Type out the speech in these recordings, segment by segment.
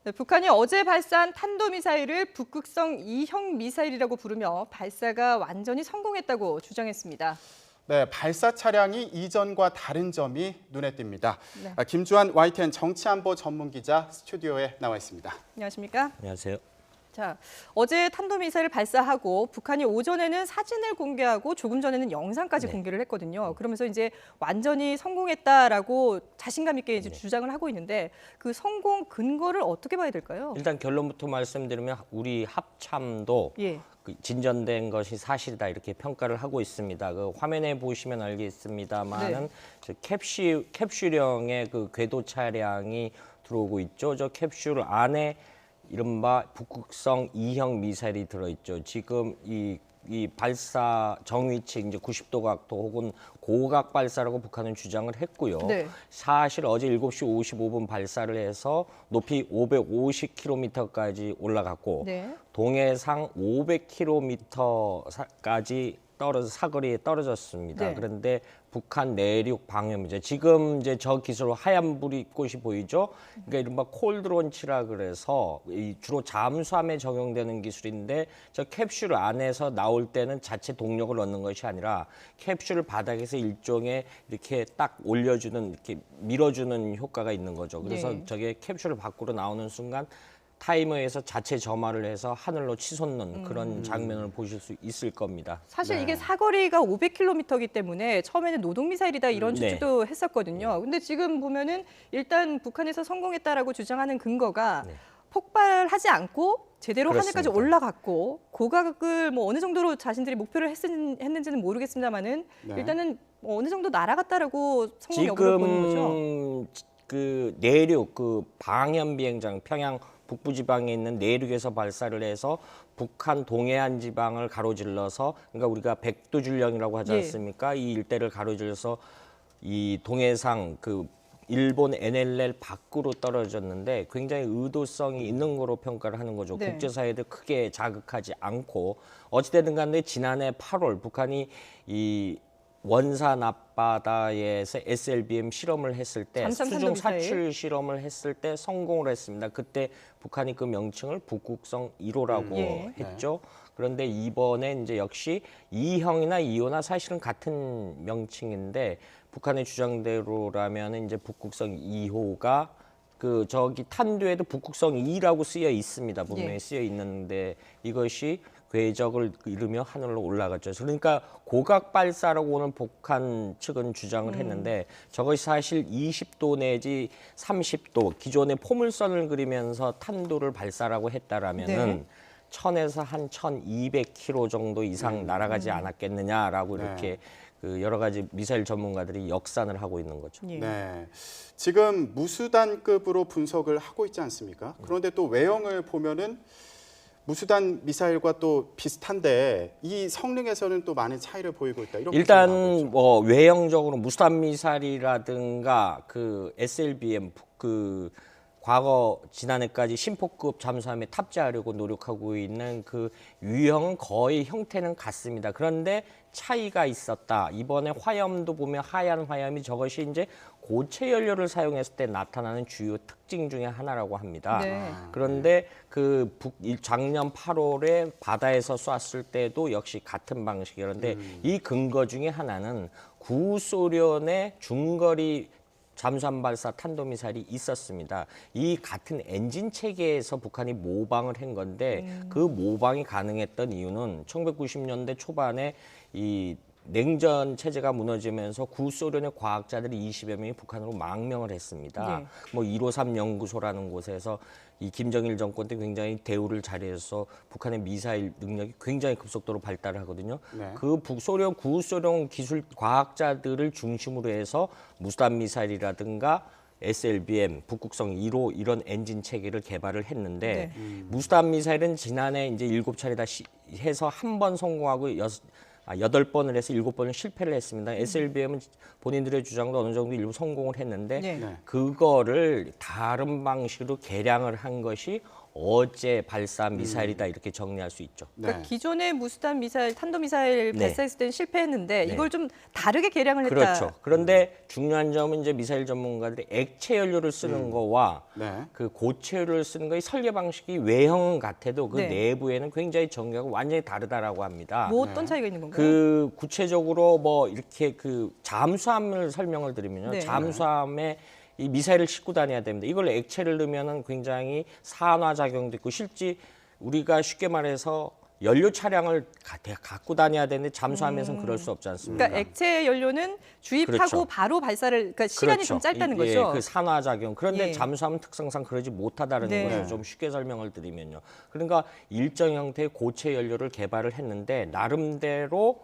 네, 북한이 어제 발사한 탄도미사일을 북극성 2형 미사일이라고 부르며 발사가 완전히 성공했다고 주장했습니다. 네, 발사 차량이 이전과 다른 점이 눈에 띕니다. 네. 김주환 YTN 정치안보 전문기자 스튜디오에 나와 있습니다. 안녕하십니까? 안녕하세요. 자, 어제 탄도미사일을 발사하고 북한이 오전에는 사진을 공개하고 조금 전에는 영상까지 공개를 했거든요. 그러면서 이제 완전히 성공했다라고 자신감 있게 이제 주장을 하고 있는데 그 성공 근거를 어떻게 봐야 될까요? 일단 결론부터 말씀드리면 우리 합참도 예. 그 진전된 것이 사실이다 이렇게 평가를 하고 있습니다. 그 화면에 보시면 알겠습니다만은 캡슐형의 그 궤도 차량이 들어오고 있죠. 저 캡슐 안에 이른바 북극성 2형 미사일이 들어있죠. 지금 이 발사 정위치 이제 90도 각도 혹은 고각 발사라고 북한은 주장을 했고요. 네. 사실 어제 7시 55분 발사를 해서 높이 550km까지 올라갔고 네. 동해상 500km까지 사거리에 떨어졌습니다. 네. 그런데 북한 내륙 방염이죠. 지금 이제 저 기술로 하얀 불꽃이 보이죠. 그러니까 이른바 콜드론치라 그래서 주로 잠수함에 적용되는 기술인데 저 캡슐 안에서 나올 때는 자체 동력을 얻는 것이 아니라 캡슐 바닥에서 일종의 이렇게 딱 올려주는 이렇게 밀어주는 효과가 있는 거죠. 그래서 네. 저게 캡슐 밖으로 나오는 순간 타이머에서 자체 점화를 해서 하늘로 치솟는 그런 장면을 보실 수 있을 겁니다. 사실 네. 이게 사거리가 500km이기 때문에 처음에는 노동미사일이다 이런 네. 추측도 했었거든요. 근데 지금 보면은 일단 북한에서 성공했다라고 주장하는 근거가 폭발하지 않고 제대로 하늘까지 그렇습니다. 올라갔고 고각을 뭐 어느 정도로 자신들이 목표를 했는지는 모르겠습니다만은 네. 일단은 어느 정도 날아갔다라고 성공 여부를 보는 거죠. 지금 그 내륙 그 방연 비행장 평양 북부 지방에 있는 내륙에서 발사를 해서 북한 동해안 지방을 가로질러서 그러니까 우리가 백두줄령이라고 하지 예. 않습니까? 이 일대를 가로질러서 이 동해상 그 일본 NLL 밖으로 떨어졌는데 굉장히 의도성이 있는 거로 평가를 하는 거죠. 네. 국제사회도 크게 자극하지 않고 어찌되든 간에 지난해 8월 북한이 이 원산 앞바다에서 SLBM 실험을 했을 때 잠수함 수중 탄도미사일. 사출 실험을 했을 때 성공을 했습니다. 그때 북한이 그 명칭을 북극성 1호라고 예. 했죠. 그런데 이번에 이제 역시 2형이나 2호나 사실은 같은 명칭인데 북한의 주장대로라면 이제 북극성 2호가 그 저기 탄두에도 북극성 2라고 쓰여 있습니다. 분명히 예. 쓰여 있는데 이것이 궤적을 이루며 하늘로 올라갔죠. 그러니까 고각 발사라고 오늘 북한 측은 주장을 했는데 저것이 사실 20도 내지 30도 기존의 포물선을 그리면서 탄도를 발사라고 했다라면은 네. 1000에서 한 1200km 정도 이상 날아가지 않았겠느냐라고 이렇게 그 여러 가지 미사일 전문가들이 역산을 하고 있는 거죠. 예. 네, 지금 무수단급으로 분석을 하고 있지 않습니까? 그런데 또 외형을 보면은 무수단 미사일과 또 비슷한데 이 성능에서는 또 많은 차이를 보이고 있다. 이런 일단 평가가 나오죠. 뭐 외형적으로 무수단 미사일이라든가 그 SLBM 그 과거 지난해까지 심포급 잠수함에 탑재하려고 노력하고 있는 그 유형은 거의 형태는 같습니다. 그런데 차이가 있었다. 이번에 화염도 보면 하얀 화염이 저것이 이제 고체 연료를 사용했을 때 나타나는 주요 특징 중에 하나라고 합니다. 네. 그런데 그 작년 8월에 바다에서 쐈을 때도 역시 같은 방식이었는데 이 근거 중에 하나는 구소련의 중거리 잠수함 발사 탄도미사일이 있었습니다. 이 같은 엔진 체계에서 북한이 모방을 한 건데 그 모방이 가능했던 이유는 1990년대 초반에 이 냉전 체제가 무너지면서 구소련의 과학자들이 20여 명이 북한으로 망명을 했습니다. 네. 뭐 153 연구소라는 곳에서 이 김정일 정권 때 굉장히 대우를 잘해서 북한의 미사일 능력이 굉장히 급속도로 발달을 하거든요. 네. 그 북소련, 구소련 기술 과학자들을 중심으로 해서 무수단 미사일이라든가 SLBM, 북극성 1호 이런 엔진 체계를 개발을 했는데 무수단 미사일은 지난해 이제 7차례 다시 해서 한 번 성공하고 8번을 해서 7번을 실패를 했습니다. SLBM은 본인들의 주장도 어느 정도 일부 성공을 했는데 네. 네. 그거를 다른 방식으로 개량을 한 것이 어제 발사한 미사일이다 이렇게 정리할 수 있죠. 그러니까 네. 기존의 무수단 미사일, 탄도미사일 네. 발사했을 때는 실패했는데 네. 이걸 좀 다르게 개량을 했다. 그렇죠. 그런데 중요한 점은 이제 미사일 전문가들이 액체 연료를 쓰는 거와 네. 그 고체 연료를 쓰는 거의 설계 방식이 외형 같아도 그 네. 내부에는 굉장히 전개하고 완전히 다르다라고 합니다. 뭐 어떤 차이가 있는 건가요? 그 구체적으로 뭐 이렇게 그 잠수함을 설명을 드리면요. 네. 잠수함에 이 미사일을 싣고 다녀야 됩니다. 이걸 액체를 넣으면은 굉장히 산화 작용도 있고 실제 우리가 쉽게 말해서 연료 차량을 갖고 다녀야 되는데 잠수함에서는 그럴 수 없지 않습니까? 그러니까 액체 연료는 주입하고 그렇죠. 바로 발사를 그러니까 시간이 그렇죠. 좀 짧다는 예, 거죠. 그 산화 작용. 그런데 예. 잠수함은 특성상 그러지 못하다는 네. 거죠. 좀 쉽게 설명을 드리면요. 그러니까 일정 형태의 고체 연료를 개발을 했는데 나름대로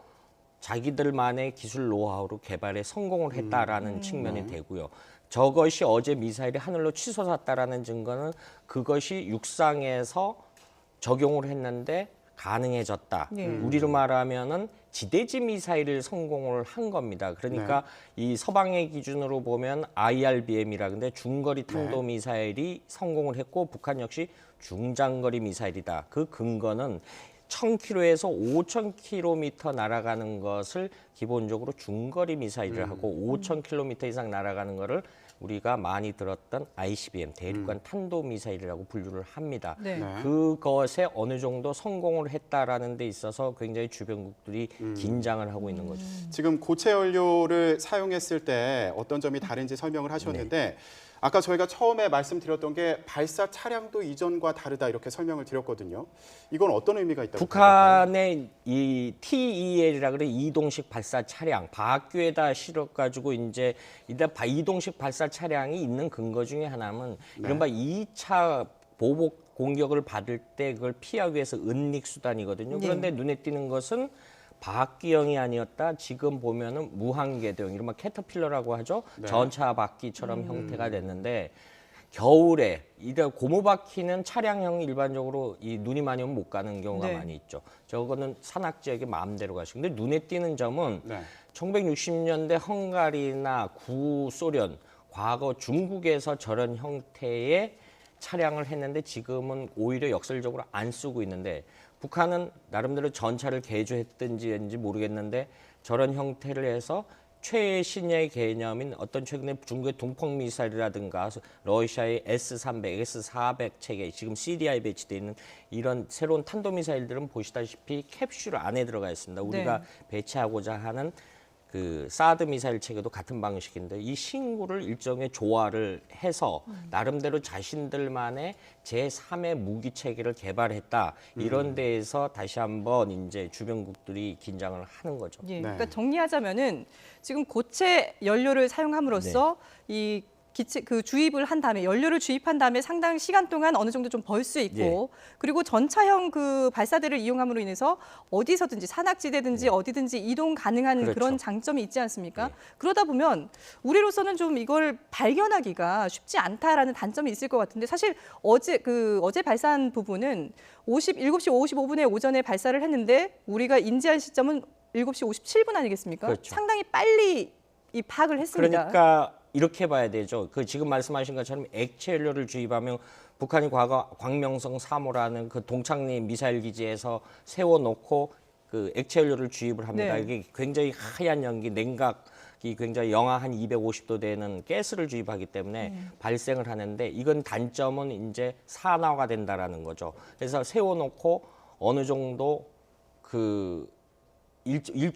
자기들만의 기술 노하우로 개발에 성공을 했다라는 측면이 되고요. 저것이 어제 미사일이 하늘로 치솟았다라는 증거는 그것이 육상에서 적용을 했는데 가능해졌다. 네. 우리로 말하면은 지대지 미사일을 성공을 한 겁니다. 그러니까 이 서방의 기준으로 보면 IRBM이라 근데 중거리 탄도 미사일이 성공을 했고 북한 역시 중장거리 미사일이다. 그 근거는 1000km에서 5000km 날아가는 것을 기본적으로 중거리 미사일을 하고 5000km 이상 날아가는 거를 우리가 많이 들었던 ICBM, 대륙간 탄도 미사일이라고 분류를 합니다. 네. 네. 그것에 어느 정도 성공을 했다라는 데 있어서 굉장히 주변국들이 긴장을 하고 있는 거죠. 지금 고체 연료를 사용했을 때 어떤 점이 다른지 설명을 하셨는데 아까 저희가 처음에 말씀드렸던 게 발사 차량도 이전과 다르다 이렇게 설명을 드렸거든요. 이건 어떤 의미가 있다고 생각하세요? 북한의 이 TEL이라 그래 이동식 발사 차량 바퀴에다 실어 가지고 이제 이동식 발사 차량이 있는 근거 중에 하나는 이른바 2차 보복 공격을 받을 때 그걸 피하기 위해서 은닉 수단이거든요. 그런데 눈에 띄는 것은 바퀴형이 아니었다. 지금 보면은 무한궤도형, 이른바 캐터필러라고 하죠. 전차 바퀴처럼 형태가 됐는데 겨울에 이제 고무바퀴는 차량형이 일반적으로 이 눈이 많이 오면 못 가는 경우가 네. 많이 있죠. 저거는 산악 지역에 마음대로 가시고. 근데 눈에 띄는 점은 네. 1960년대 헝가리나 구소련, 과거 중국에서 저런 형태의 차량을 했는데 지금은 오히려 역설적으로 안 쓰고 있는데 북한은 나름대로 전차를 개조했든지 모르겠는데 저런 형태를 해서 최신의 개념인 어떤 최근에 중국의 동펑 미사일이라든가 러시아의 S-300, S-400 체계, 지금 CDI 배치되어 있는 이런 새로운 탄도 미사일들은 보시다시피 캡슐 안에 들어가 있습니다. 우리가 배치하고자 하는 그 사드 미사일 체계도 같은 방식인데 이 신구를 일종의 조화를 해서 나름대로 자신들만의 제3의 무기 체계를 개발했다. 이런 데에서 다시 한번 이제 주변국들이 긴장을 하는 거죠. 예, 네. 그러니까 정리하자면은 지금 고체 연료를 사용함으로써 이 기체 그 주입을 한 다음에 연료를 주입한 다음에 상당 시간 동안 어느 정도 좀 벌 수 있고 그리고 전차형 그 발사대를 이용함으로 인해서 어디서든지 산악지대든지 어디든지 이동 가능한 그렇죠. 그런 장점이 있지 않습니까? 그러다 보면 우리로서는 좀 이걸 발견하기가 쉽지 않다라는 단점이 있을 것 같은데 사실 어제 발사한 부분은 7시 55분에 오전에 발사를 했는데 우리가 인지한 시점은 7시 57분 아니겠습니까? 그렇죠. 상당히 빨리 이 파악을 했습니다. 그러니까 이렇게 봐야 되죠. 그 지금 말씀하신 것처럼 액체 연료를 주입하면 북한이 과거 광명성 3호라는 그 동창리 미사일 기지에서 세워놓고 그 액체 연료를 주입을 합니다. 네. 이게 굉장히 하얀 연기, 냉각이 굉장히 영하 한 250도 되는 가스를 주입하기 때문에 발생을 하는데 이건 단점은 이제 산화가 된다라는 거죠. 그래서 세워놓고 어느 정도 그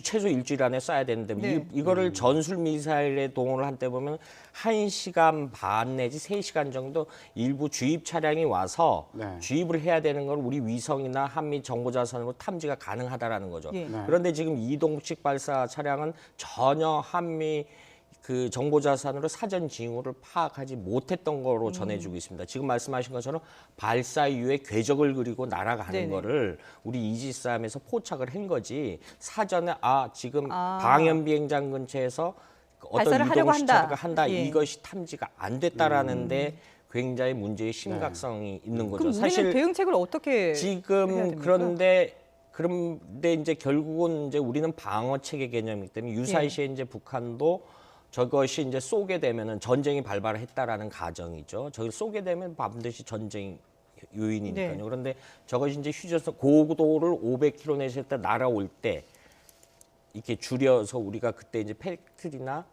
최소 일주일 안에 쏴야 되는데 네. 이거를 전술 미사일에 동원을 한 때 보면 1시간 반 내지 3시간 정도 일부 주입 차량이 와서 주입을 해야 되는 걸 우리 위성이나 한미 정보자산으로 탐지가 가능하다라는 거죠. 예. 그런데 지금 이동식 발사 차량은 전혀 한미 그 정보자산으로 사전 징후를 파악하지 못했던 거로 전해지고 있습니다. 지금 말씀하신 것처럼 발사 이후에 궤적을 그리고 날아가는 네네. 거를 우리 이지스함에서 포착을 한 거지 사전에 지금 방연 비행장 근처에서 어떤 발사를 하려고 이동 시차가 한다. 한다 예. 이것이 탐지가 안 됐다라는데 굉장히 문제의 심각성이 있는 거죠. 그럼 우리는 대응책을 어떻게 해야 지금 됩니까? 그런데 그런데 이제 결국은 이제 우리는 방어 체계 개념이기 때문에 유사시에 이제 북한도 저것이 이제 쏘게 되면은 전쟁이 발발했다라는 가정이죠. 저기 쏘게 되면 반드시 전쟁 요인이니까요. 네. 그런데 저것이 이제 휴전선 고도를 500km 내실 때 날아올 때 이렇게 줄여서 우리가 그때 이제 패트리나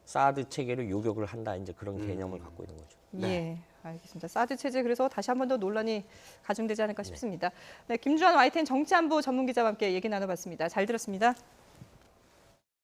사드 체계를 요격을 한다 이제 그런 개념을 갖고 있는 거죠. 예, 알겠습니다. 사드 체제 그래서 다시 한 번 더 논란이 가중되지 않을까 싶습니다. 네, 김주환 YTN 정치안보 전문기자와 함께 얘기 나눠봤습니다. 잘 들었습니다.